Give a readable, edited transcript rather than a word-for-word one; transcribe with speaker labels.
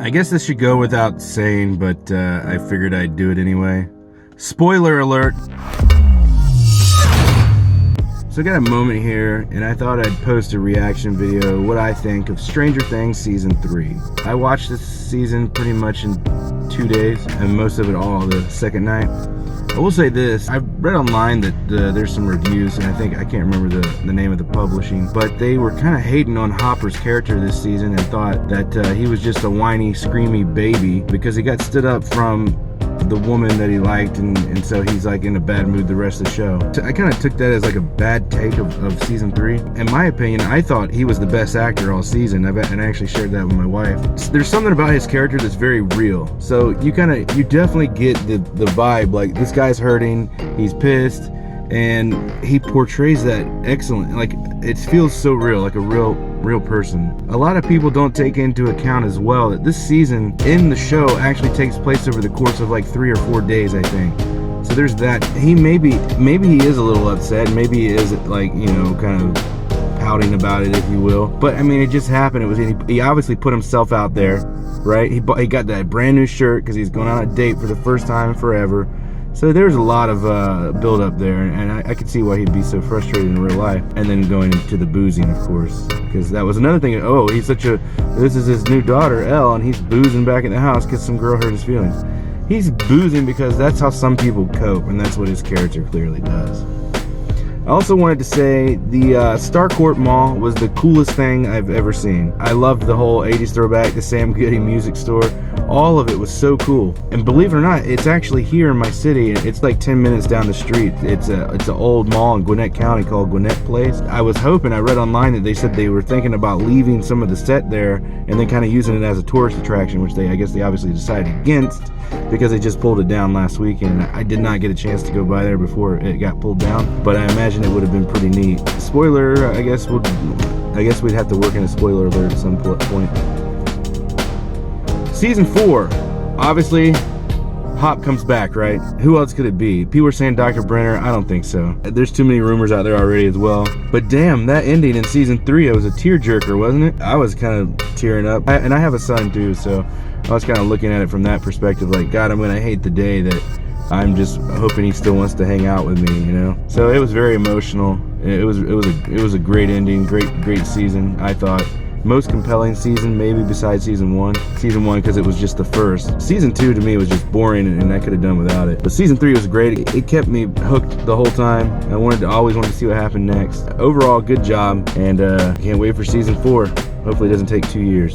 Speaker 1: I guess this should go without saying, but I figured I'd do it anyway. Spoiler alert! So I got a moment here, and I thought I'd post a reaction video, what I think of Stranger Things Season 3. I watched this season pretty much in 2 days, and most of it all the second night. I will say this, I've read online that there's some reviews, and I can't remember the name of the publishing, but they were kind of hating on Hopper's character this season and thought that he was just a whiny, screamy baby because he got stood up from the woman that he liked, and so he's like in a bad mood the rest of the show. So I kind of took that as like a bad take of season 3. In my opinion, I thought he was the best actor all season, and I actually shared that with my wife. There's something about his character that's very real. So you definitely get the vibe, like this guy's hurting, he's pissed, and he portrays that excellent. Like it feels so real, like a real person. A lot of people don't take into account as well that this season in the show actually takes place over the course of like 3 or 4 days, I think. So there's that. He maybe he is a little upset, maybe he is like, you know, kind of pouting about it, if you will. But I mean, it just happened. He obviously put himself out there, right? He got that brand new shirt because he's going on a date for the first time in forever. So there's a lot of build up there, and I could see why he'd be so frustrated in real life. And then going into the boozing, of course, because that was another thing. Oh, this is his new daughter, Elle, and he's boozing back in the house because some girl hurt his feelings. He's boozing because that's how some people cope, and that's what his character clearly does. I also wanted to say the Starcourt Mall was the coolest thing I've ever seen. I loved the whole 80s throwback, the Sam Goody music store. All of it was so cool. And believe it or not, it's actually here in my city. It's like 10 minutes down the street. It's an old mall in Gwinnett County called Gwinnett Place. I read online that they said they were thinking about leaving some of the set there and then kind of using it as a tourist attraction, which I guess they obviously decided against because they just pulled it down last weekend. I did not get a chance to go by there before it got pulled down, but I imagine it would have been pretty neat. Spoiler, I guess we'd have to work in a spoiler alert at some point. Season 4, obviously, Hop comes back, right? Who else could it be? People are saying Dr. Brenner. I don't think so. There's too many rumors out there already as well. But damn, that ending in season 3, it was a tearjerker, wasn't it? I was kind of tearing up. And I have a son too, so I was kind of looking at it from that perspective. Like, God, I'm gonna hate the day that I'm just hoping he still wants to hang out with me, you know? So it was very emotional. It was a great ending, great season, I thought. Most compelling season, maybe besides season 1. Season 1 because it was just the first. Season 2 to me was just boring, and I could have done without it. But season 3 was great. It kept me hooked the whole time. I always wanted to see what happened next. Overall, good job, and can't wait for season 4. Hopefully it doesn't take 2 years.